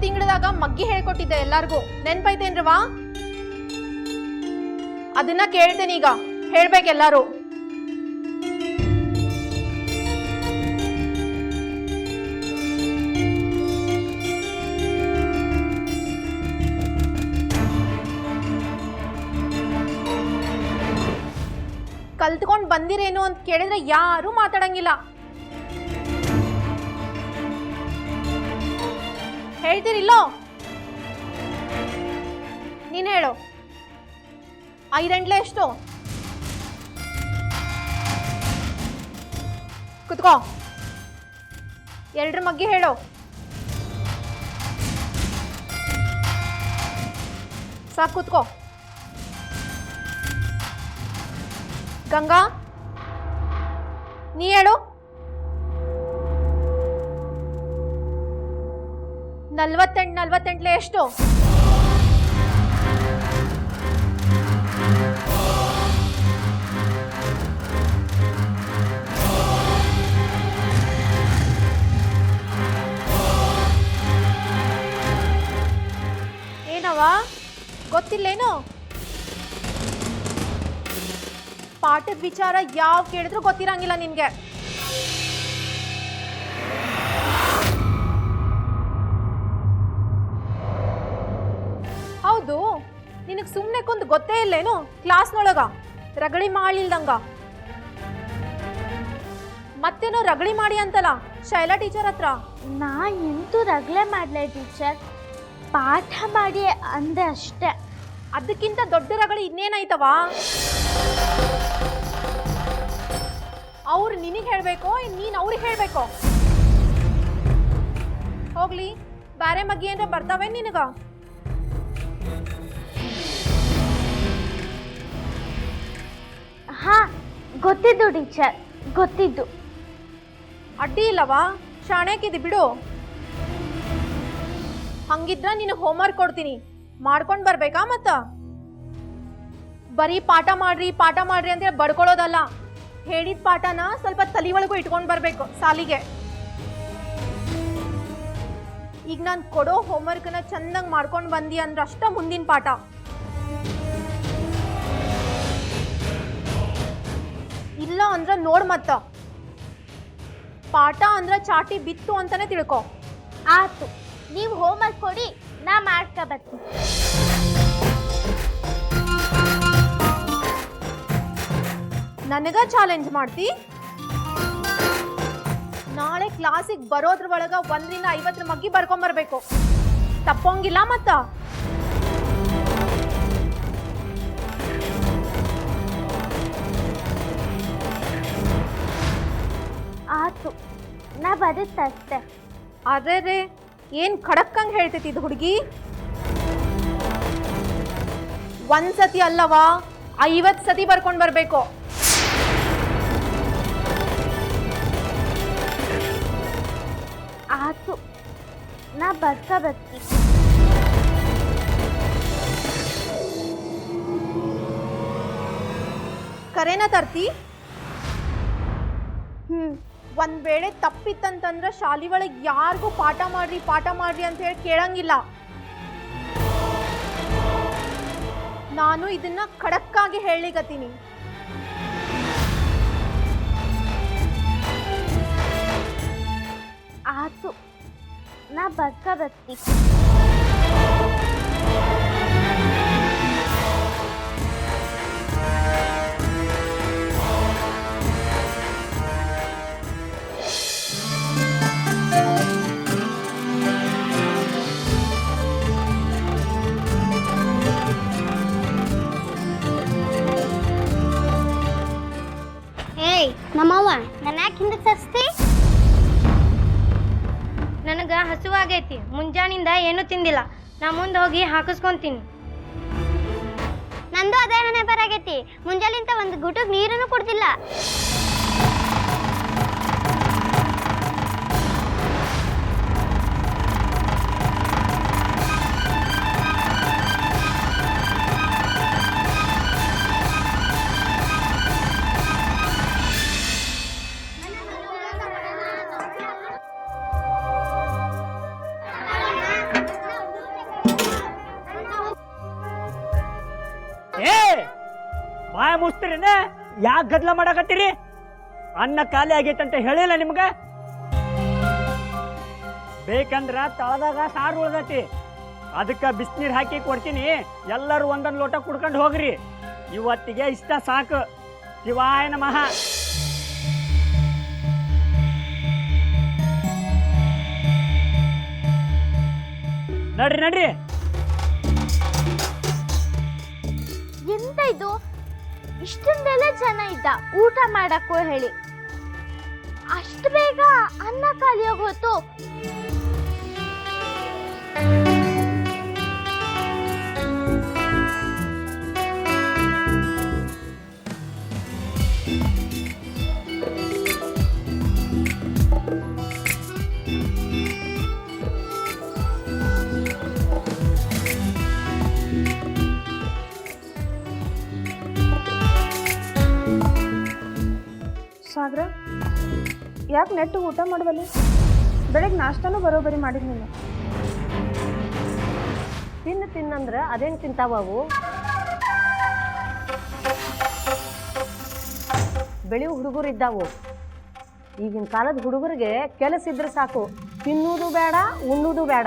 ತಿಂಗಳದಾಗ ಮಗ್ಗಿ ಹೇಳ್ಕೊಟ್ಟಿದ್ದೆ ಎಲ್ಲಾರ್ಗೂ, ನೆನ್ಪೈತೇನ್ರವಾ? ಅದನ್ನ ಕೇಳ್ತೇನೀಗ, ಹೇಳ್ಬೇಕೆಲ್ಲಾರು. ಕಲ್ತ್ಕೊಂಡ್ ಬಂದಿರೇನು ಅಂತ ಕೇಳಿದ್ರೆ ಯಾರು ಮಾತಾಡಂಗಿಲ್ಲ. ಹೇಳ್ತೀರಿಲ್ಲೋ? ನೀನ್ ಹೇಳು, 5 ಎಷ್ಟು? ಕುತ್ಕೋ. 2 ಮಗ್ಗಿ ಹೇಳು. ಸಾಕು, ಕುತ್ಕೋ. ಗಂಗಾ, ನೀ ಹೇಳು. 48 ಎಷ್ಟು? ಏನವ, ಗೊತ್ತಿಲ್ಲೇನು? ಪಾಠದ ವಿಚಾರ ಯಾವ ಕೇಳಿದ್ರು ಗೊತ್ತಿರಂಗಿಲ್ಲ ನಿನ್ಗೆ. ಹೌದು, ನಿನಗೆ ಸುಮ್ಮನೆ ಕುಂದು ಗೊತ್ತೇ ಇಲ್ಲೇನು ಕ್ಲಾಸ್ನೊಳಗ ರಗಳಿ ಮಾಡಿಲ್ದಂಗ? ಮತ್ತೇನೋ ರಗಳಿ ಮಾಡಿ ಅಂತಲ್ಲ ಶೈಲಾ ಟೀಚರ್ ಹತ್ರ. ನಾ ಎಂತೂ ರಗಳೆ ಮಾಡ್ಲೆ ಟೀಚರ್, ಪಾಠ ಮಾಡಿ ಅಂದೆ ಅಷ್ಟೆ. ಅದಕ್ಕಿಂತ ದೊಡ್ಡ ರಗಳಿ ಇನ್ನೇನಾಯ್ತವ? ಅವ್ರು ನಿನಗೆ ಹೇಳ್ಬೇಕೋ ನೀನು ಅವ್ರಿಗೆ ಹೇಳ್ಬೇಕೋ? ಹೋಗ್ಲಿ, ಬ್ಯಾರೆ ಮಗ್ಗಿ ಏನ್ರ ಬರ್ತಾವೆ ನಿನಗ? ಹಾ, ಗೊತ್ತಿದ್ದು ಟೀಚರ್, ಗೊತ್ತಿದ್ದು. ಅಡ್ಡಿ ಇಲ್ಲವಾ, ಶಾಣೆಕಿದಿ ಬಿಡು. ಹಂಗಿದ್ರ ನೀನು ಹೋಮ್ವರ್ಕ್ ಕೊಡ್ತೀನಿ, ಮಾಡ್ಕೊಂಡು ಬರ್ಬೇಕಾ? ಮತ್ತ ಬರೀ ಪಾಠ ಮಾಡ್ರಿ ಅಂತೇಳಿ ಬಡ್ಕೊಳ್ಳೋದಲ್ಲ, ಹೇಳಿದ ಪಾಠನ ಸ್ವಲ್ಪ ತಲೆ ಒಳಗೂ ಇಟ್ಕೊಂಡು ಬರ್ಬೇಕು ಸಾಲಿಗೆ. ಈಗ ನಾನು ಕೊಡೋ ಹೋಮ್ವರ್ಕ್ನ ಚಂದಂಗೆ ಮಾಡ್ಕೊಂಡು ಬಂದಿ ಅಂದ್ರೆ ಅಷ್ಟ ಮುಂದಿನ ಪಾಠ. ಇಲ್ಲ ಅಂದ್ರೆ ನೋಡ್, ಮತ್ತ ಪಾಠ ಅಂದ್ರೆ ಚಾಟಿ ಬಿತ್ತು ಅಂತಾನೆ ತಿಳ್ಕೊ. ಆತು, ನೀವು ಹೋಮ್ವರ್ಕ್ ಕೊಡಿ, ನಾ ಮಾಡ್ಕೊ ಬರ್ತೀನಿ. ನನಗ ಚಾಲೆಂಜ್ ಮಾಡ್ತಿ? ನಾಳೆ ಕ್ಲಾಸಿಗೆ ಬರೋದ್ರ ಒಳಗ 1 ರಿಂದ 50 ಮಗ್ಗಿ ಬರ್ಕೊಂಬರ್ಬೇಕು, ತಪ್ಪೋಂಗಿಲ್ಲ ಮತ್ತ. ಆತು, ನಾ ಬರುತ್ತಷ್ಟೆ. ಅದೇ ರೇ, ಏನ್ ಖಡಕ್ಕಂಗ್ ಹೇಳ್ತೈತಿ ಇದು ಹುಡುಗಿ. 1 ಸತಿ ಅಲ್ಲವಾ, 50 ಸತಿ ಬರ್ಕೊಂಡ್ ಬರ್ಬೇಕು. ಆತು, ನಾ ಬರ್ಕೊ ಬರ್ತೀನಿ. ಕರೆನ ತರ್ತಿ? ಒಂದ್ ವೇಳೆ ತಪ್ಪಿತ್ತಂತಂದ್ರ ಶಾಲಿ ಒಳಗೆ ಯಾರಿಗೂ ಪಾಠ ಮಾಡ್ರಿ ಅಂತ ಹೇಳಿ ಕೇಳಂಗಿಲ್ಲ. ನಾನು ಇದನ್ನ ಖಡಕ್ಕಾಗಿ ಹೇಳಿಗತ್ತೀನಿ. ಆತು, ನಾ ಬರ್ಕೊ ಬರ್ತೀನಿ. ಏಯ್ ನಮ್ಮವ್ವ, ನನ್ನ ಯಾಕೆ ಹಿಂದಕ್ಕೆ ತರಿಸ್ತಿ? ನನಗೆ ಹಸುವಾಗೈತಿ, ಮುಂಜಾನಿಂದ ಏನೂ ತಿಂದಿಲ್ಲ. ನಾ ಮುಂದೆ ಹೋಗಿ ಹಾಕಿಸ್ಕೊಂತೀನಿ. ನಂದು ಅದೇ ಹಣೆ ಬರಾಗೈತಿ, ಮುಂಜಾಲಿಂದ ಒಂದು ಗುಟುಕ್ ನೀರನ್ನು ಕುಡ್ದಿಲ್ಲ. ಮುಸ್ತೀರೇನ? ಯಾಕೆ ಗದ್ಲ ಮಾಡಕತ್ತೀರಿ? ಅನ್ನ ಖಾಲಿ ಆಗೈತಂತ ಹೇಳಿಲ್ಲ ನಿಮ್ಗೆ? ಬೇಕಂದ್ರ ತಳದಾಗ ಸಾರು ಉಳ್ದೈತಿ, ಅದಕ್ಕೆ ಬಿಸಿನೀರು ಹಾಕಿ ಕೊಡ್ತೀನಿ. ಎಲ್ಲರೂ ಒಂದೊಂದು ಲೋಟ ಕುಡ್ಕೊಂಡು ಹೋಗ್ರಿ. ಇವತ್ತಿಗೆ ಇಷ್ಟ ಸಾಕು. ಶಿವಾಯ ನಮಃ. ನಡ್ರಿ ನಡ್ರಿ. ಎಂತ ಇದು? ಇಷ್ಟೊಂದೆಲ್ಲ ಜನ ಇದ್ದ ಊಟ ಮಾಡಕ್ಕೂ ಹೇಳಿ, ಅಷ್ಟು ಬೇಗ ಅನ್ನ ಖಾಲಿ ಹೋಗೋತು? ಸಾಗರ, ಯಾಕೆ ನೆಟ್ಟು ಊಟ ಮಾಡಬಲ್ಲಿ? ಬೆಳಗ್ಗೆ ನಾಷ್ಟಾನೂ ಬರೋಬರಿ ಮಾಡಿದ್ ನೀನು. ತಿನ್ನಂದ್ರೆ ಅದೇನು ತಿಂತಾವ ಅವು? ಬೆಳೆಯೋ ಹುಡುಗರು ಇದ್ದಾವು. ಈಗಿನ ಕಾಲದ ಹುಡುಗರಿಗೆ ಕೆಲಸ ಇದ್ರೆ ಸಾಕು, ತಿನ್ನುವುದು ಬೇಡ, ಉಣ್ಣುವುದು ಬೇಡ.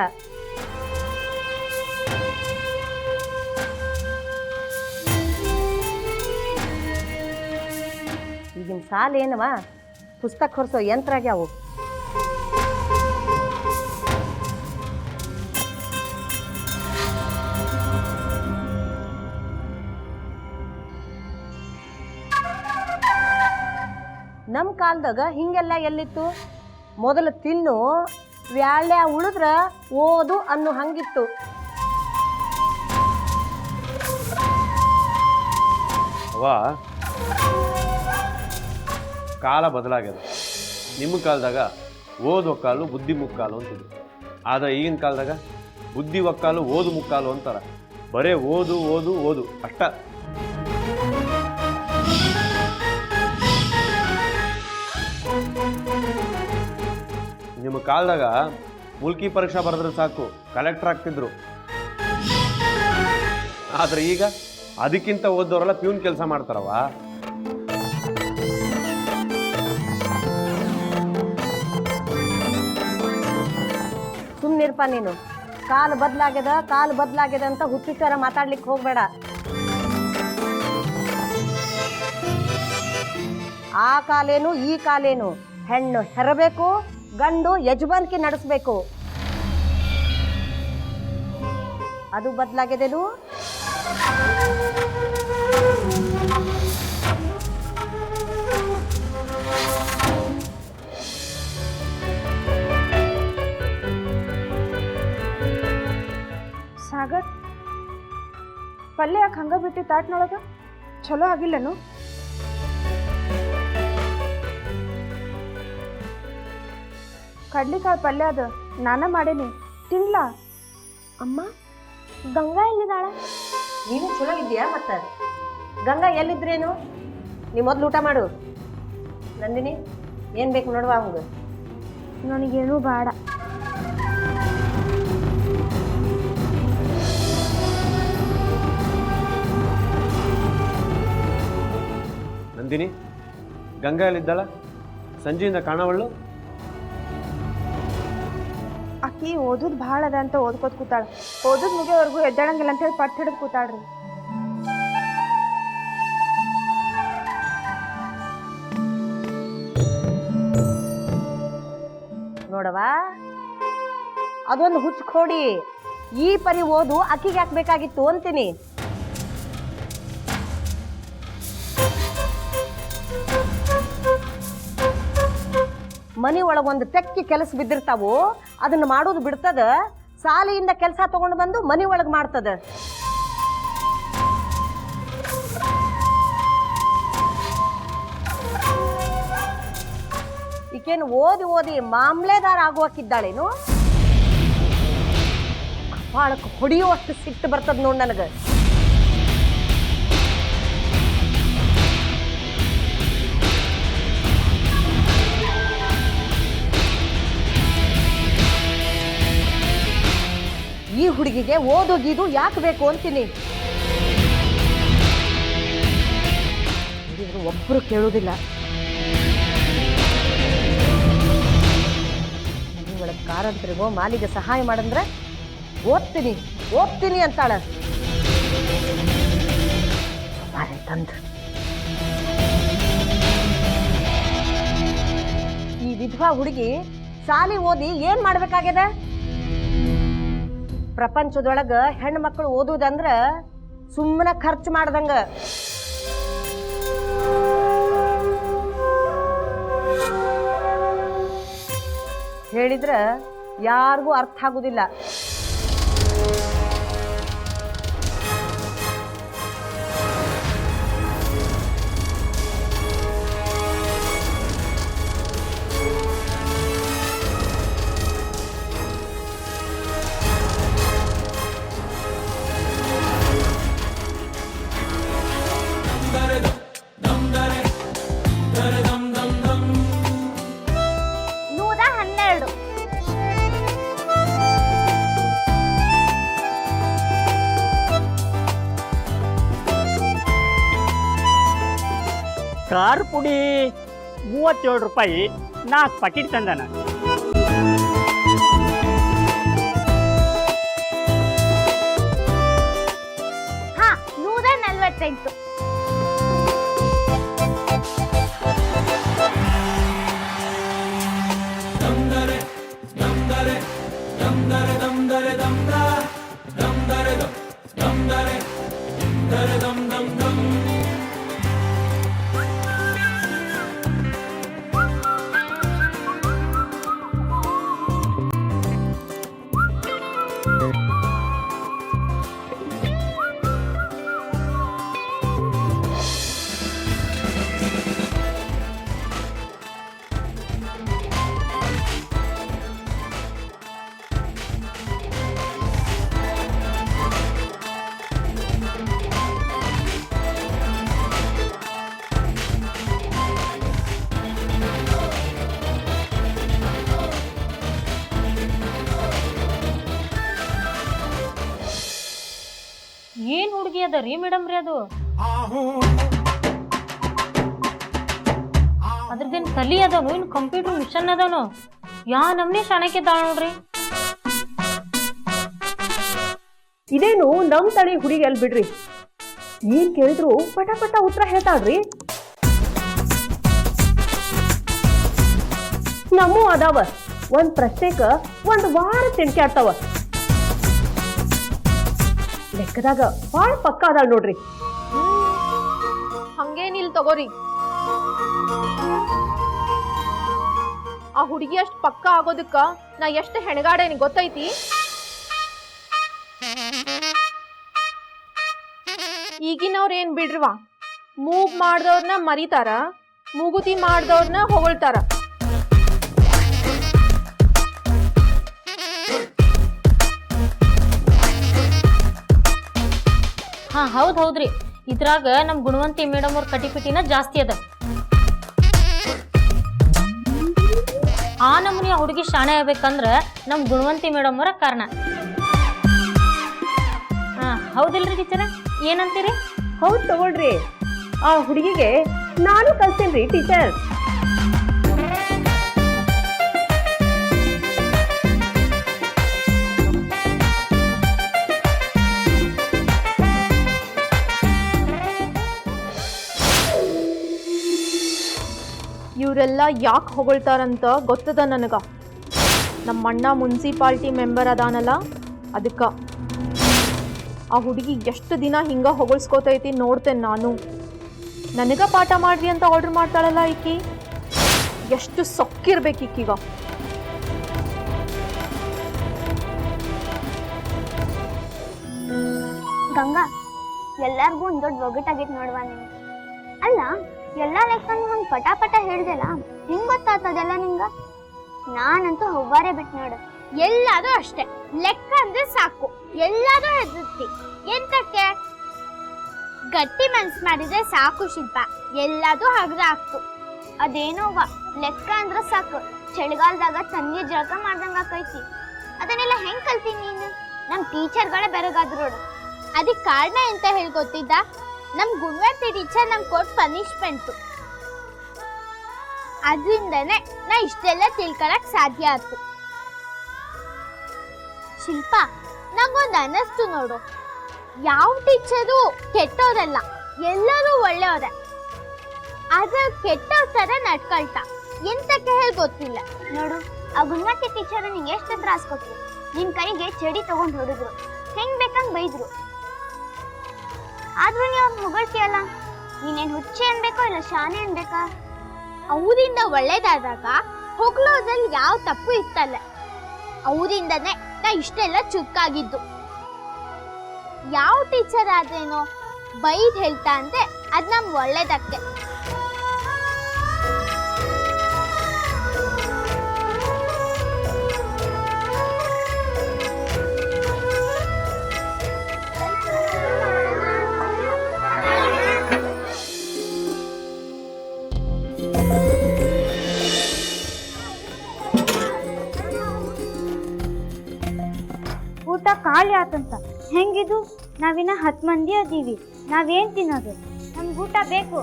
ಈಗಿನ ಸಾಲ ಏನವ? ಪುಸ್ತಕ ಹೊರಿಸೋ ಯಂತ್ರ ಆಗ್ಯಾವು. ನಮ್ಮ ಕಾಲದಾಗ ಹಿಂಗೆಲ್ಲ ಎಲ್ಲಿತ್ತು? ಮೊದಲು ತಿನ್ನು, ವ್ಯಾಳ್ಯ ಉಳಿದ್ರ ಓದು ಅನ್ನೋ ಹಂಗಿತ್ತು. ಕಾಲ ಬದಲಾಗ್ಯದ. ನಿಮ್ಮ ಕಾಲದಾಗ ಓದು ಒಕ್ಕಾಲು ಬುದ್ಧಿ ಮುಕ್ಕಾಲು ಅಂತಿದ್ರು. ಆದರೆ ಈಗಿನ ಕಾಲದಾಗ ಬುದ್ಧಿ ಒಕ್ಕಾಲು ಓದು ಮುಕ್ಕಾಲು ಅಂತಾರ. ಬರೇ ಓದು ಓದು ಓದು ಅಷ್ಟ. ನಿಮ್ಮ ಕಾಲದಾಗ ಮುಲ್ಕಿ ಪರೀಕ್ಷೆ ಬರೆದ್ರೆ ಸಾಕು, ಕಲೆಕ್ಟರ್ ಆಗ್ತಿದ್ರು. ಆದ್ರೆ ಈಗ ಅದಕ್ಕಿಂತ ಓದೋರೆಲ್ಲ ಪ್ಯೂನ್ ಕೆಲಸ ಮಾಡ್ತಾರವ. ಸುಮ್ಮನಿರ್ಪ ನೀನು. ಕಾಲ ಬದಲಾಗ್ಯದ ಅಂತ ಹುಚ್ಚಿಚಾರ ಮಾತಾಡ್ಲಿಕ್ಕೆ ಹೋಗ್ಬೇಡ. ಆ ಕಾಲೇನು ಈ ಕಾಲೇನು, ಹೆಣ್ಣು ಹೆರಬೇಕು, ಗಂಡು ಯಜಮಾನಿಕೆ ನಡೆಸಬೇಕು. ಅದು ಬದಲಾಗ್ಯದೇನು? ಸಾಗರ್, ಪಲ್ಯ ಯಾಕೆ ಹಂಗ ಬಿಟ್ಟು ತಾಟ್ನೊಳಗ? ಚಲೋ ಆಗಿಲ್ಲನು? ಕಡ್ಲಿಕಾಳು ಪಲ್ಯ ಅದ, ನಾನ ಮಾಡೇನಿ, ತಿನ್ಲಾ? ಅಮ್ಮ, ಗಂಗಾ ಎಲ್ಲಿದ್ದಾಳ? ನೀನು ಚಲೋ ಇದೆಯಾ? ಮತ್ತ ಗಂಗಾ ಎಲ್ಲಿದ್ರೇನು? ನೀ ಮೊದ್ಲು ಊಟ ಮಾಡು. ನಂದಿನಿ, ಏನ್ ಬೇಕು ನೋಡುವ ಅವಂಗ. ನನಗೇನು ಬೇಡ. ನಂದಿನಿ, ಗಂಗಾ ಎಲ್ಲಿದ್ದಾಳ? ಸಂಜೆಯಿಂದ ಕಾಣವಳ್ಳು. ಆಕಿ ಓದುದ್ ಭಾಳ ಅದ ಅಂತ ಓದ್ಕೋತ ಕೂತಾಳ. ಓದುದ್ ಮುಗಿಯೋವರೆಗೂ ಎದ್ದಾಳಂಗಿಲ್ಲ ಅಂತ ಹೇಳಿ ಪಟ್ಟು ಹಿಡಿದು ಕೂತಾಳ್ರಿ. ನೋಡವ, ಅದೊಂದು ಹುಚ್ಕೊಡಿ. ಈ ಪರಿ ಓದು ಅಕ್ಕಿಗೆ ಹಾಕ್ಬೇಕಾಗಿತ್ತು ಅಂತೀನಿ. ಮನೆ ಒಳಗೊಂದು ತೆಕ್ಕಿ ಕೆಲಸ ಬಿದ್ದಿರ್ತಾವು, ಅದನ್ನ ಮಾಡೋದು ಬಿಡ್ತದ. ಸಾಲಿಯಿಂದ ಕೆಲಸ ತಗೊಂಡು ಬಂದು ಮನೆ ಒಳಗೆ ಮಾಡ್ತದ. ಈಕೇನು ಓದಿ ಮಾಮ್ಲೆದಾರ ಆಗುವಕ್ಕಿದ್ದಾಳೇನು? ಕಪಾಳಕ್ಕೆ ಹೊಡೆಯುವಷ್ಟು ಸಿಟ್ಟು ಬರ್ತದ ನೋಡ್ ನನಗೆ. ಈ ಹುಡುಗಿಗೆ ಓದೋಗಿದು ಯಾಕೆ ಬೇಕು ಅಂತೀನಿ. ಹೇಳಿದ್ರು ಒಬ್ಬರು ಕೇಳೋದಿಲ್ಲ. ಮನೆ ಒಳಗೆ ಕಾರಂತರಿಗೋ ಮಾಲಿಗೆ ಸಹಾಯ ಮಾಡಂದ್ರೆ ಓದ್ತೀನಿ ಅಂತಾಳ. ತಂದು ಈ ವಿಧವಾ ಹುಡುಗಿ ಶಾಲೆ ಓದಿ ಏನ್ ಮಾಡ್ಬೇಕಾಗ್ಯದ? ಪ್ರಪಂಚದೊಳಗ ಹೆಣ್ಣು ಮಕ್ಕಳು ಓದುವುದಂದ್ರ ಸುಮ್ಮನೆ ಖರ್ಚು ಮಾಡ್ದಂಗ. ಹೇಳಿದ್ರ ಯಾರಿಗೂ ಅರ್ಥ ಆಗುದಿಲ್ಲ. ಖಾರ ಪುಡಿ 37 ರೂಪಾಯಿ 4 ಪ್ಯಾಕೆಟ್ ತಂದಾನ. ಹಾ 148. ಏನ್ ಹುಡುಗಿ ಅದ ರೀ ಮೇಡಮ್ ರೀ ಅದು? ಅದ್ರದೇನ್ ತಲಿ ಅದಾನು, ಇನ್ ಕಂಪ್ಯೂಟರ್ ಮಿಷನ್ ಅದಾನು, ಯಾ ನಮ್ನೆ ಶಾಣಕ್ಕೆ ಇದ್ದಾಳ ನೋಡ್ರಿ. ಇದೇನು ನಮ್ ತಳಿ ಹುಡುಗಿ ಅಲ್ ಬಿಡ್ರಿ. ಏನ್ ಕೇಳಿದ್ರು ಪಟ ಪಟ ಉತ್ತರ ಹೇಳ್ತಾಳ್ರಿ. ನಮ್ಮೂ ಅದಾವ ಒಂದ್ ಪ್ರಶ್ನೆಕ 1 ವಾರ ತಿನ್ಕೆ ಆಡ್ತಾವ. ಲೆಕ್ಕದಾಗ ಬಾಳ ಪಕ್ಕ ಅದಾಳ ನೋಡ್ರಿ. ಹಂಗೇನಿಲ್ ತಗೋರಿ. ಆ ಹುಡುಗಿ ಅಷ್ಟ್ ಪಕ್ಕ ಆಗೋದಕ್ಕ ನಾ ಎಷ್ಟು ಹೆಣಗಾಡೇನಿ ಗೊತ್ತೈತಿ? ಈಗಿನವ್ರ ಏನ್ ಬಿಡ್ರವಾ, ಮೂಗ್ ಮಾಡ್ದವ್ರನ್ನ ಮರಿತಾರ, ಮೂಗುತಿ ಮಾಡ್ದವ್ರನ್ನ ಹೊಗಳ್ತಾರ. ಹಾ ಹೌದ್ರಿ, ಇದ್ರಾಗ ನಮ್ ಗುಣವಂತಿ ಮೇಡಮ್ ಅವ್ರ ಕಟಿಪಿಟಿನ ಜಾಸ್ತಿ ಅದ. ಆ ನಮೂನಿ ಆ ಹುಡುಗಿ ಶಾಣೆ ಆಗ್ಬೇಕಂದ್ರ ನಮ್ ಗುಣವಂತಿ ಮೇಡಮ್ ಅವರ ಕಾರಣ. ಹಾ ಹೌದಿಲ್ರಿ ಟೀಚರ, ಏನಂತೀರಿ? ಹೌದ್ ತಗೊಳ್ರಿ. ಆ ಹುಡುಗಿಗೆ ನಾನು ಕಲ್ಸೇನ್ರಿ ಟೀಚರ್. ಇವರೆಲ್ಲ ಯಾಕೆ ಹೊಗಳ್ತಾರಂತ ಗೊತ್ತದ ನನಗ. ನಮ್ಮಣ್ಣ ಮುನ್ಸಿಪಾಲ್ಟಿ ಮೆಂಬರ್ ಅದಾನಲ್ಲ, ಅದಕ್ಕ. ಆ ಹುಡುಗಿ ಎಷ್ಟು ದಿನ ಹಿಂಗ ಹೊಗಳ್ಸ್ಕೋತೈತಿ ನೋಡ್ತೇನೆ ನಾನು. ನನಗ ಪಾಠ ಮಾಡ್ರಿ ಅಂತ ಆರ್ಡರ್ ಮಾಡ್ತಾಳಲ್ಲ ಈಕಿ, ಎಷ್ಟು ಸೊಕ್ಕಿರ್ಬೇಕು ಈಕೀಗ. ಗಂಗಾ, ಎಲ್ಲಾರ್ಗು ಒಂದ್ ದೊಡ್ಡ ಒಗಟಾಗೈತಿ ನೋಡ್ವಾ ನಿಮ್ಗೆ. ಅಲ್ಲ, ಎಲ್ಲಾ ಲೆಕ್ಕನು ಹಂಗ್ ಪಟ ಹೇಳ್ದಲ್ಲ, ಹಿಂಗ್ ಗೊತ್ತಾಗ್ತದೆಲ್ಲ ನಿಂಗ? ನಾನಂತೂ ಹೊವ್ವಾರೇ ಬಿಟ್ಟು ನೋಡು. ಎಲ್ಲಾದು ಅಷ್ಟೇ, ಲೆಕ್ಕ ಅಂದ್ರೆ ಸಾಕು, ಎಲ್ಲಾದು ಹೆದರ್ತಿ. ಎಂತಕ್ಕೆ? ಗಟ್ಟಿ ಮನ್ಸ್ ಮಾಡಿದ್ರೆ ಸಾಕು ಶಿಲ್ಪ, ಎಲ್ಲಾದು ಹಗ್ರ ಆಗ್ತು. ಅದೇನೋವ, ಲೆಕ್ಕ ಅಂದ್ರೆ ಸಾಕು, ಚಳಿಗಾಲದಾಗ ತಣ್ಣೀರ್ ಜಳಕ ಮಾಡ್ದಂಗ ಆಕೈತಿ. ಅದನ್ನೆಲ್ಲ ಹೆಂಗ್ ಕಲ್ತೀನಿ ನೀನು? ನಮ್ ಟೀಚರ್ಗಳೇ ಬೆರಗಾದ್ರು ನೋಡು. ಅದಕ್ಕೆ ಕಾರಣ ಎಂತ ಹೇಳ್ಕೊತಿದ್ದ? ನಮ್ ಗುಣವರ್ತಿ ಟೀಚರ್ ನಮ್ಗೆ ಕೊಟ್ಟು ಪನಿಷ್ಮೆಂಟು. ಅದರಿಂದನೇ ನಾ ಇಷ್ಟೆಲ್ಲ ತಿಳ್ಕೊಳಕ್ ಸಾಧ್ಯ ಆಯ್ತು. ಶಿಲ್ಪ, ನಂಗೊಂದು ಅನ್ನಿಸ್ತು ನೋಡು, ಯಾವ ಟೀಚರು ಕೆಟ್ಟೋರಲ್ಲ, ಎಲ್ಲರೂ ಒಳ್ಳೆಯವರೇ. ಆದ್ರೆ ಕೆಟ್ಟವ್ರ ತರ ನಡ್ಕೊಳ್ತಾ ಎಂತಕ್ಕೆ ಹೇಳಿ ಗೊತ್ತಿಲ್ಲ. ನೋಡು, ಆ ಗುಣವರ್ತಿ ಟೀಚರ್ ನಿಂಗೆ ಎಷ್ಟು ತ್ರಾಸ ಕೊಟ್ರು. ನಿನ್ ಕೈಗೆ ಚಡಿ ತಗೊಂಡ್ ಹೊಡಿದ್ರು, ಹೆಂಗ್ ಬೇಕಂಗ್ ಬೈದ್ರು. ಆದ್ರೂ ನೀವು ಅವ್ರ ಹೊಗಳ್ತಿಯಲ್ಲ, ನೀನೇನ್ ಹುಚ್ಚೆ ಅನ್ಬೇಕೋ ಇಲ್ಲ ಶಾನೆ ಅನ್ಬೇಕಾ? ಅವರಿಂದ ಒಳ್ಳೇದಾದಾಗ ಹೊಗಳೋದ್ರಲ್ಲಿ ಯಾವ ತಪ್ಪು ಇತ್ತಲ್ಲ. ಅವರಿಂದನೇ ನಾ ಇಷ್ಟೆಲ್ಲ ಚುಕ್ಕಾಗಿದ್ದು. ಯಾವ ಟೀಚರ್ ಆದ್ರೇನೋ ಬೈದ್ ಹೇಳ್ತಾ ಅಂದ್ರೆ ಅದ್ ನಮ್ ಒಳ್ಳೇದಕ್ಕೆ. ಊಟ ಖಾಲಿ ಆತಂತ. ಹೆಂಗಿದು? ನಾವಿನ್ನ 10 ಮಂದಿ ಅದೀವಿ, ನಾವೇನ್ ತಿನ್ನೋದು? ನಮ್ಗೆ ಊಟ ಬೇಕು.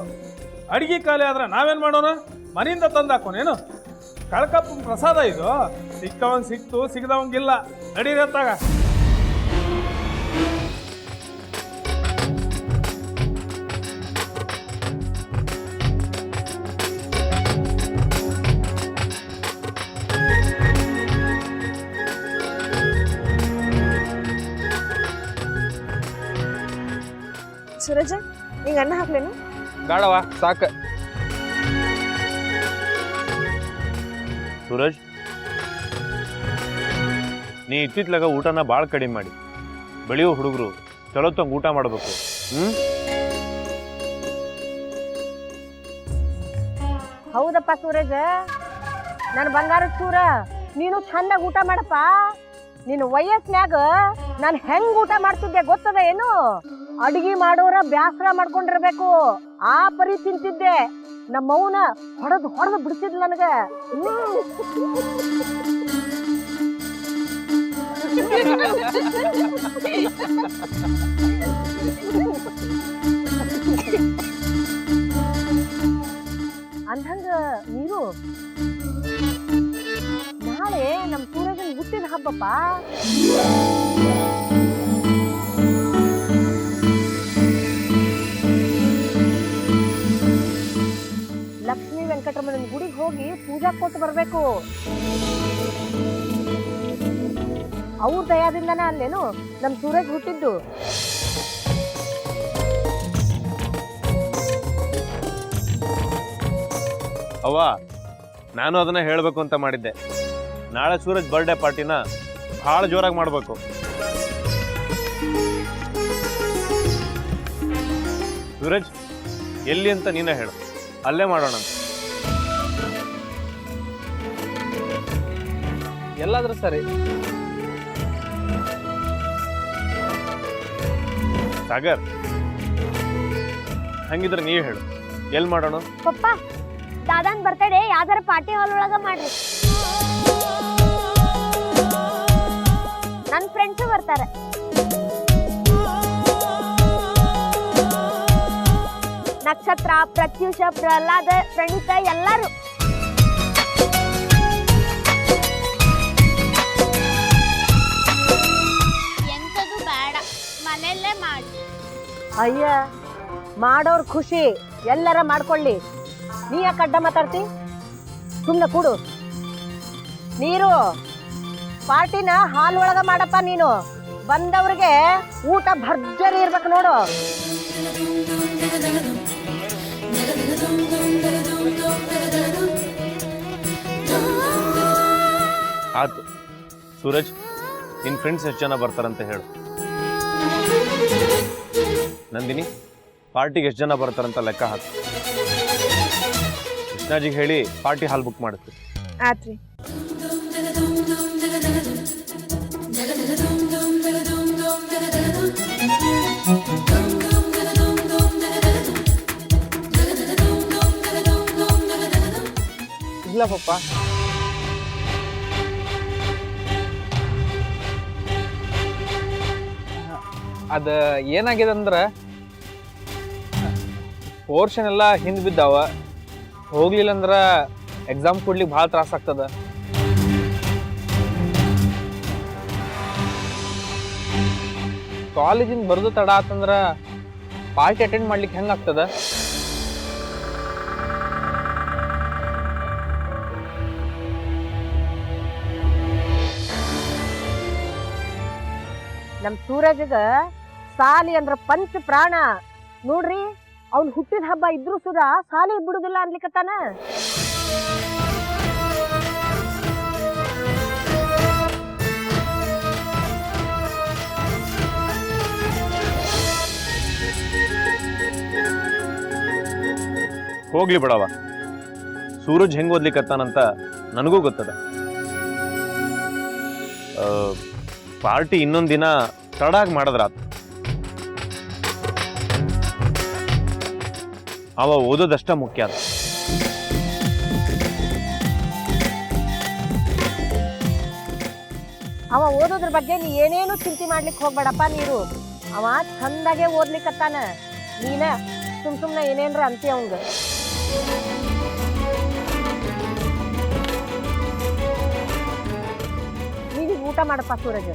ಅಡಿಗೆ ಖಾಲಿ ಆದ್ರೆ ನಾವೇನ್ ಮಾಡೋಣ? ಮನೆಯಿಂದ ತಂದಾಕೋನೇನು? ಕಳ್ಕಪ್ಪ ಪ್ರಸಾದ ಇದು. ಸಿಕ್ಕವಂಗ್ ಸಿಕ್ತು, ಸಿಗದವಂಗಿಲ್ಲ. ನಡೀರತ್ತಾಗ. ಸೂರಜ, ನಿಂಗೆ ಅನ್ನ ಹಾಕ್ಲೇನು? ಬೇಡವಾ, ಸಾಕ. ಸೂರಜ್, ನೀ ಇತ್ತಿತ್ಲಾಗ ಊಟನ ಭಾಳ ಕಡಿಮೆ ಮಾಡಿ. ಬೆಳೆಯೋ ಹುಡುಗರು ಚಲೋತ್ತಂಗೆ ಊಟ ಮಾಡಬೇಕು. ಹೌದಪ್ಪ ಸೂರಜ್, ನನ್ನ ಬಂಗಾರದ ಚೂರ, ನೀನು ಚಂದಾಗಿ ಊಟ ಮಾಡಪ್ಪ. ನಿನ್ನ ವಯಸ್ಸಿನಾಗ ನಾನು ಹೆಂಗ್ ಊಟ ಮಾಡ್ತಿದ್ದೆ ಗೊತ್ತದ ಏನು? ಅಡಿಗೆ ಮಾಡೋರ ಬ್ಯಾಸರ ಮಾಡ್ಕೊಂಡಿರ್ಬೇಕು, ಆ ಪರಿ ತಿಂತಿದ್ದೆ. ನಮ್ಮವ್ನ ಹೊಡೆದು ಬಿಡ್ತಿದ್ಲ ನನಗ. ಅಂದಂಗ ನೀರು, ನಾಳೆ ನಮ್ಮ ಸೂರಜನ್ ಹುಟ್ಟಿದ ಹಬ್ಬಪ್ಪ. ಲಕ್ಷ್ಮೀ ವೆಂಕಟರಮಣನ ಗುಡಿಗೆ ಹೋಗಿ ಪೂಜಾ ಕೊಟ್ಟು ಬರ್ಬೇಕು. ಅವ್ರ ದಯಾದಿಂದನೇ ಅಲ್ಲೇನು ನಮ್ ಸೂರಜ್ ಹುಟ್ಟಿದ್ದು. ಅವ್ವ, ನಾನು ಅದನ್ನ ಹೇಳಬೇಕು ಅಂತ ಮಾಡಿದ್ದೆ. ನಾಳೆ ಸೂರಜ್ ಬರ್ಡೇ ಪಾರ್ಟಿನ ಭಾಳ ಜೋರಾಗಿ ಮಾಡಬೇಕು. ಸೂರಜ್ ಎಲ್ಲಿ ಅಂತ ನೀನೇ ಹೇಳು, ಅಲ್ಲೇ ಮಾಡೋಣ. ಎಲ್ಲಾದ್ರೂ ಸರಿ. ಸಾಗರ್, ಹಂಗಿದ್ರೆ ನೀವ್ ಹೇಳು, ಎಲ್ಲಿ ಮಾಡೋಣ? ಪಪ್ಪ, ದಾದಾನ್ ಬರ್ತಡೇ ಯಾವ್ದಾರ ಪಾರ್ಟಿ ಹಾಲ್ ಒಳಗ ಮಾಡ್ರಿ. ನನ್ನ ಫ್ರೆಂಡ್ಸು ಬರ್ತಾರೆ. ನಕ್ಷತ್ರ, ಪ್ರತ್ಯೂಷ, ಪ್ರಹ್ಲಾದ, ಪ್ರಣೀತ ಎಲ್ಲಾರು. ಎಂತದು ಬೇಡ, ಮನೆಯಲ್ಲೇ ಮಾಡಿ. ಅಯ್ಯ, ಮಾಡೋರ್ ಖುಷಿ, ಎಲ್ಲರ ಮಾಡ್ಕೊಳ್ಳಿ. ನೀ ಯಾಕೆ ಅಡ್ಡ ಮಾತಾಡ್ತಿ? ಸುಮ್ಮನೆ ಕೂಡು. ನೀರು, ಪಾರ್ಟಿನ ಹಾಲ್ ಒಳಗ ಮಾಡಪ್ಪ. ನೀನು ಬಂದವ್ರಿಗೆ ಊಟ ಭರ್ಜರಿ ಇರ್ಬೇಕು ನೋಡು. ಆತು. ಸೂರಜ್, ನಿನ್ ಫ್ರೆಂಡ್ಸ್ ಎಷ್ಟು ಜನ ಬರ್ತಾರಂತ ಹೇಳು. ನಂದಿನಿ, ಪಾರ್ಟಿಗೆ ಎಷ್ಟು ಜನ ಬರ್ತಾರಂತ ಲೆಕ್ಕ ಹಾಕು. ಕೃಷ್ಣಾಜಿಗೆ ಹೇಳಿ ಪಾರ್ಟಿ ಹಾಲ್ ಬುಕ್ ಮಾಡುತ್ತೆ. ಆತ್ರಿ. ಇಲ್ಲ ಪಪ್ಪ, ಅದ ಏನಾಗಿದೆ ಅಂದ್ರ ಪೋರ್ಷನ್ ಎಲ್ಲ ಹಿಂದ್ ಬಿದ್ದಾವ, ಹೋಗ್ಲಿಲ್ಲ ಅಂದ್ರ ಎಕ್ಸಾಮ್ ಕೊಡ್ಲಿಕ್ಕೆ ಭಾಳ ತ್ರಾಸ ಆಗ್ತದ. ಕಾಲೇಜಿಂದ ಬರೋದು ತಡ ಆತಂದ್ರ ಪಾರ್ಟಿ ಅಟೆಂಡ್ ಮಾಡ್ಲಿಕ್ಕೆ ಹೆಂಗಾಗ್ತದ? ನಮ್ ಸೂರಜ್ಗ ಸಾಲಿ ಅಂದ್ರ ಪಂಚ ಪ್ರಾಣ ನೋಡ್ರಿ. ಅವ್ನ್ ಹುಟ್ಟಿದ ಹಬ್ಬ ಇದ್ರು ಸುಧಾ ಸಾಲಿ ಬಿಡುದಿಲ್ಲ ಅನ್ಲಿಕ್ಕತ್ತಾನ. ಹೋಗ್ಲಿ ಬಿಡವ, ಸೂರಜ್ ಹೆಂಗ್ ಓದ್ಲಿಕ್ಕತ್ತಾನಂತ ನನಗೂ ಗೊತ್ತದ. ಪಾರ್ಟಿ ಇನ್ನೊಂದ್ ದಿನ ತಡಾಗಿ ಮಾಡಿದ್ರಾತ. ಅವ ಓದೋದಷ್ಟ ಮುಖ್ಯ ಅದ. ಅವ ಓದೋದ್ರ ಬಗ್ಗೆ ನೀ ಏನೇನು ಚಿಂತೆ ಮಾಡ್ಲಿಕ್ಕೆ ಹೋಗ್ಬೇಡಪ್ಪ. ನೀರು ಅವ ಚಂದಾಗೆ ಓದ್ಲಿಕ್ಕತ್ತಾನ. ನೀನ ಸುಮ್ನೆ ಏನೇನ್ರ ಅಂತಿ ಅವಂಗ. ನೀನು ಊಟ ಮಾಡಪ್ಪ ಸೂರಜ್.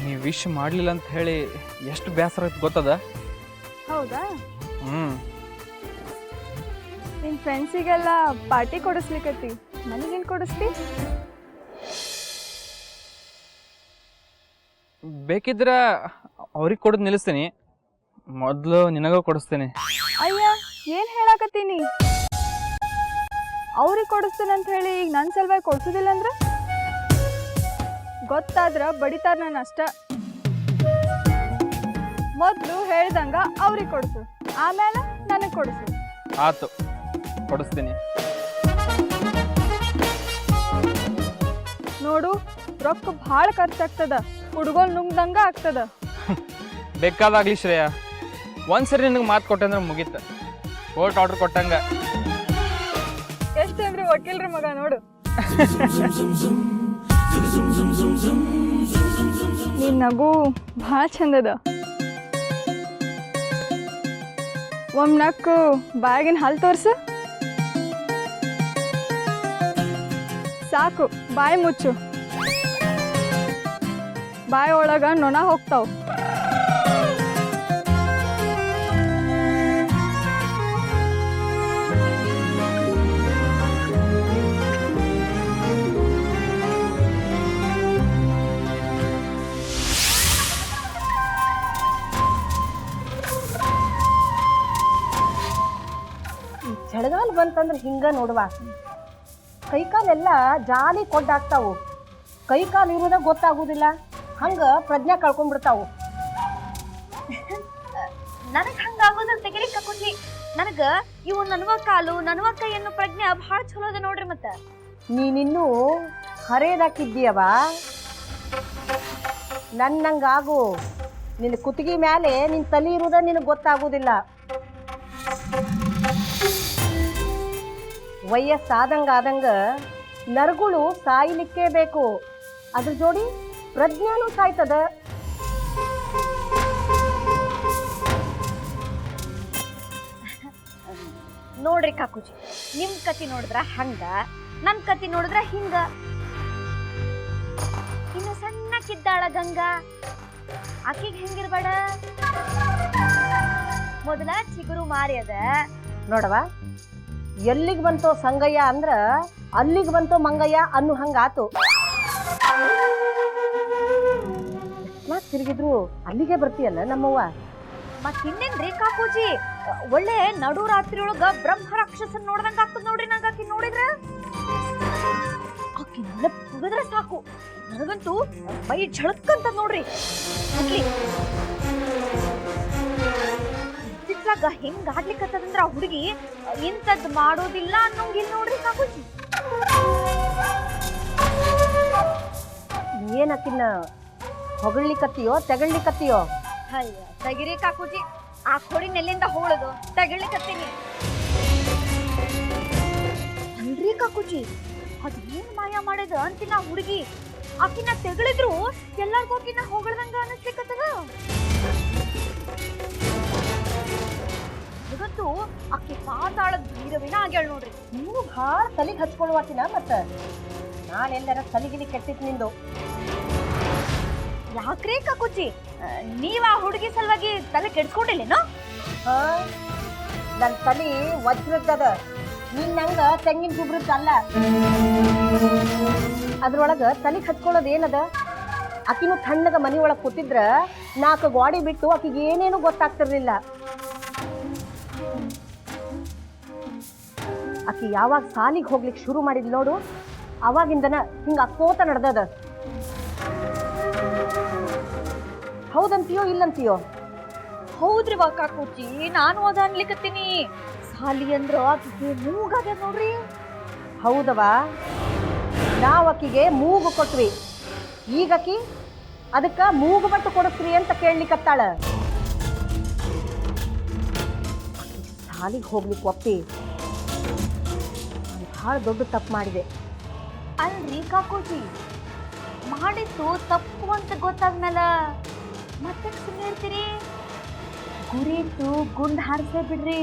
ನೀ ವಿಶ್ ಮಾಡ್ಲಿಲ್ಲ ಅಂತ ಹೇಳಿ ಎಷ್ಟು ಬೇಸರ ಐತಿ ಗೊತ್ತದ? ಹೌದಾ? ನಿನ್ನ ಫ್ರೆಂಡ್ಸಿಗೆಲ್ಲ ಪಾರ್ಟಿ ಕೊಡಿಸ್ಲಿಕ್ಕತ್ತಿ, ನನಗೇನು ಕೊಡಿಸ್ತಿ? ಬೇಕಿದ್ರ ಅವ್ರಿಗೆ ಕೊಡೋದು ನಿಲ್ಲಿಸ್ತೀನಿ, ಮೊದಲು ನಿನಗೂ ಕೊಡಿಸ್ತೀನಿ. ಅಯ್ಯ, ಏನು ಹೇಳಾಕತ್ತೀನಿ? ಅವ್ರಿಗೆ ಕೊಡಿಸ್ತೀನಿ ಅಂತ ಹೇಳಿ ಈಗ ನನ್ನ ಸಲುವಾಗಿ ಕೊಡ್ಸೋದಿಲ್ಲ ಅಂದ್ರೆ ಗೊತ್ತಾದ್ರ ಬಡಿತಾರ ನಾನು ಅಷ್ಟ. ಮೊದಲು ಹೇಳ್ದಂಗ ಅವ್ರಿಗೆ ಕೊಡಿಸು, ಆಮೇಲೆ ನನಗೆ ಕೊಡಿಸು. ಆತು, ಕೊಡಿಸ್ತೀನಿ. ನೋಡು, ರೊಕ್ಕ ಭಾಳ ಖರ್ಚಾಗ್ತದ, ಹುಡುಗೋಲ್ ನುಂಗ್ದಂಗ ಆಗ್ತದ. ಬೇಕಾದಾಗ್ಲಿ ಶ್ರೇಯ, ಒಂದ್ಸರಿ ನಿನಗೆ ಮಾತು ಕೊಟ್ಟೆ ಅಂದ್ರೆ ಮುಗೀತ. ಕೋರ್ಟ್ ಆರ್ಡರ್ ಕೊಟ್ಟಂಗ. ಎಷ್ಟೇನ್ರಿ ವಕೀಲ್ರ ಮಗ ನೋಡು. ನಿನ್ ನಗು ಭಾಳ ಚಂದದ. ಒಮ್ನಕ್ಕು ಬಾಯಾಗಿನ ಹಾಲು ತೋರ್ಸು. ಸಾಕು, ಬಾಯಿ ಮುಚ್ಚು. ಬಾಯಿ ಒಳಗ ನೊಣ ಹೋಗ್ತಾವ. ಚಳಿಗಾಲ ಬಂತಂದ್ರೆ ಹಿಂಗ ನೋಡುವ, ಕೈಕಾಲೆಲ್ಲ ಜಾಲಿ ಕೊಡ್ಡಾಗ್ತಾವು. ಕೈಕಾಲು ಇರೋದ ಗೊತ್ತಾಗುದಿಲ್ಲ, ಹಂಗ ಪ್ರಜ್ಞೆ ಕಳ್ಕೊಂಡ್ಬಿಡ್ತಾವು. ನನಗ್ ಹಂಗಾಗೋದ್ರ ತೆಗಿರಿ ಕಕ್ಕೊಟ್ಲಿ. ನನಗ ಇವು ನನ್ವ ಕಾಲು ನನ್ವ ಕೈ ಅನ್ನೋ ಪ್ರಜ್ಞೆ ಭಾಳ ಚಲೋ ಅದ ನೋಡ್ರಿ. ಮತ್ತ ನೀನಿನ್ನೂ ಹರೇದಾಕಿದ್ದೀಯವ. ನನ್ನಂಗಾಗು. ನಿನ್ನ ಕುತ್ತಿಗೆ ಮ್ಯಾಲೆ ನಿನ್ ತಲೆ ಇರೋದ ನಿನಗೆ ಗೊತ್ತಾಗುದಿಲ್ಲ. ವಯಸ್ಸಾದಂಗ ನರಗಳು ಸಾಯ್ಲಿಕ್ಕೆ ಬೇಕು, ಅದ್ರ ಜೋಡಿ ಪ್ರಜ್ಞಾನೂ ಸಾಯ್ತದ. ನೋಡ್ರಿ ಕಾಕುಜಿ, ನಿಮ್ ಕತಿ ನೋಡಿದ್ರ ಹಂಗ, ನನ್ ಕತಿ ನೋಡಿದ್ರ ಹಿಂಗ. ಇನ್ನು ಸಣ್ಣಕ್ಕಿದ್ದಾಳ ಗಂಗಾ, ಆಕಿಗೆ ಹೆಂಗಿರ್ಬೇಡ, ಮೊದಲ ಚಿಗುರು ಮಾರಿ ಅದ ನೋಡವ. ಎಲ್ಲಿಗೆ ಬಂತೋ ಸಂಗಯ್ಯ ಅಂದ್ರ ಅಲ್ಲಿಗೆ ಬಂತೋ ಮಂಗಯ್ಯ ಅನ್ನು ಹಂಗಾತು. ತಿರುಗಿದ್ರು ಅಲ್ಲಿಗೆ ಬರ್ತೀಯಲ್ಲ ನಮ್ಮವ್ವ. ಮತ್ತಿನ್ನೇನ್ರಿ ಕಾಕೂಜಿ, ಒಳ್ಳೆ ನಡು ರಾತ್ರಿ ಒಳಗ ಬ್ರಹ್ಮ ರಾಕ್ಷಸನ್ ನೋಡ್ದಂಗ ಆಗ್ತದ ನೋಡ್ರಿ. ನಂಗ ಆಕಿ ನೋಡಿದ್ರ ಆಕಿ ನೆನಪಿದ್ರ ಸಾಕು, ನನಗಂತೂ ಮೈ ಝಳಕ್ಕಂತ ನೋಡ್ರಿ. ಇತ್ತಿತ್ಲಾಗ ಹೆಂಗ್ ಆಡ್ಲಿಕ್ಕತ್ತದಂದ್ರ ಆ ಹುಡುಗಿ ಇಂಥದ್ ಮಾಡೋದಿಲ್ಲ ಅನ್ನೋಂಗಿಲ್ ನೋಡ್ರಿ ಕಾಕೂಜಿ. ಏನಕ್ಕಿನ್ನ ಹೊಗಳಿಕತ್ತೀಯೋ ತೆಗಳ್ಲಿಕತ್ತೀಯೋ? ಅಯ್ಯ ತಗಿರಿ ಕಾಕೂಜಿ, ಆ ಕೊಡಿ ನೆಲ್ಲಿಂದ ಹೋಳದು ತಗಿಳ್ಲಿಕತ್ತೀನಿ. ಅಲ್ರಿ ಕಾಕುಜಿ ಅದೇನ್ ಮಾಯ ಮಾಡಿದ ಅಂತಿನ ಹುಡುಗಿ ಆಕಿನ ತೆಗಳಿದ್ರು ಎಲ್ಲಾರ್ಗೂ ಆಕಿನ ಹೊಗಳದಂಗ ಅನಿಸ್ಲಿಕ್ಕತ್ತದ. ಇವತ್ತು ಆಕಿ ಪಾತಾಳದ ವೀರವಿನ ಆಗ್ಯಾಳ ನೋಡ್ರಿ. ನೀವು ಭಾಳ ತಲೆಗೆ ಹಚ್ಕೊಳ್ಳುವಾಕಿನ ಮತ್ತ ನಾನೆಲ್ಲರ ತಲೆಗಿಲಿ ಕೆಟ್ಟಿತ್ತು ನಿಂದು. ಯಾಕ್ರಿ ಕಾಕುಜಿ ನೀವ್ ಆ ಹುಡುಗಿ ಸಲುವಾಗಿ ತಲೆ ಕೆಡ್ಸ್ಕೊಂಡಿಲ್ಲೇನೋ? ಹಾ ನನ್ನ ತಲೆ ವಜ್ರದ್ದದ, ನಿನ್ನಂಗ ತೆಂಗಿನ ಗುಬ್ರದ್ದಲ್ಲ. ಅದ್ರೊಳಗ ತಲೆಗೆ ಹಚ್ಕೊಳ್ಳೋದು ಏನದ? ಆಕಿನೂ ತಣ್ಣಗ ಮನಿ ಒಳಗೆ ಕೂತಿದ್ರ 4 ಗಾಡಿ ಬಿಟ್ಟು ಆಕಿಗೆ ಏನೇನು ಗೊತ್ತಾಗ್ತಿರ್ಲಿಲ್ಲ. ಆಕಿ ಯಾವಾಗ ಸಾಲಿಗೆ ಹೋಗ್ಲಿಕ್ಕೆ ಶುರು ಮಾಡಿದ್ ನೋಡು, ಅವಾಗಿಂದನ ಹಿಂಗ ಅಕ್ಕೋತ ನಡ್ದದ. ಹೌದಂತೀಯೋ ಇಲ್ಲಂತೀಯೋ? ಹೌದ್ರಿ ವಾ ಕಾಕುಜಿ, ನಾನು ಅದ ಅನ್ಲಿಕತ್ತೀನಿ. ಸಾಲಿ ಅಂದ್ರ ಆಕಿಗೆ ಮೂಗಾಗ್ಯದ ನೋಡ್ರಿ. ಹೌದವಾ, ನಾವು ಆಕಿಗೆ ಮೂಗು ಕೊಟ್ವಿ, ಈಗಕಿ ಅದಕ್ಕ ಮೂಗು ಬಟ್ಟು ಕೊಡಿಸ್ರಿ ಅಂತ ಕೇಳ್ಲಿಕ್ಕತ್ತಾಳ. ಸಾಲಿಗೆ ಹೋಗ್ಲಿಕ್ಕೆ ಒಪ್ಪಿ ಭಾಳ ದೊಡ್ಡ ತಪ್ಪು ಮಾಡಿದೆ. ಅಲ್ರಿ ಕಾಕುಜಿ, ಮಾಡಿದ್ದು ತಪ್ಪು ಅಂತ ಗೊತ್ತಾದ್ಮೇಲೆ ಮತ್ತೆ ಸುಮ್ಮನೆ ಇರ್ತೀರಿ? ಗುರಿ ಇಟ್ಟು ಗುಂಡ್ ಹಾರಿಸೇ ಬಿಡ್ರಿ.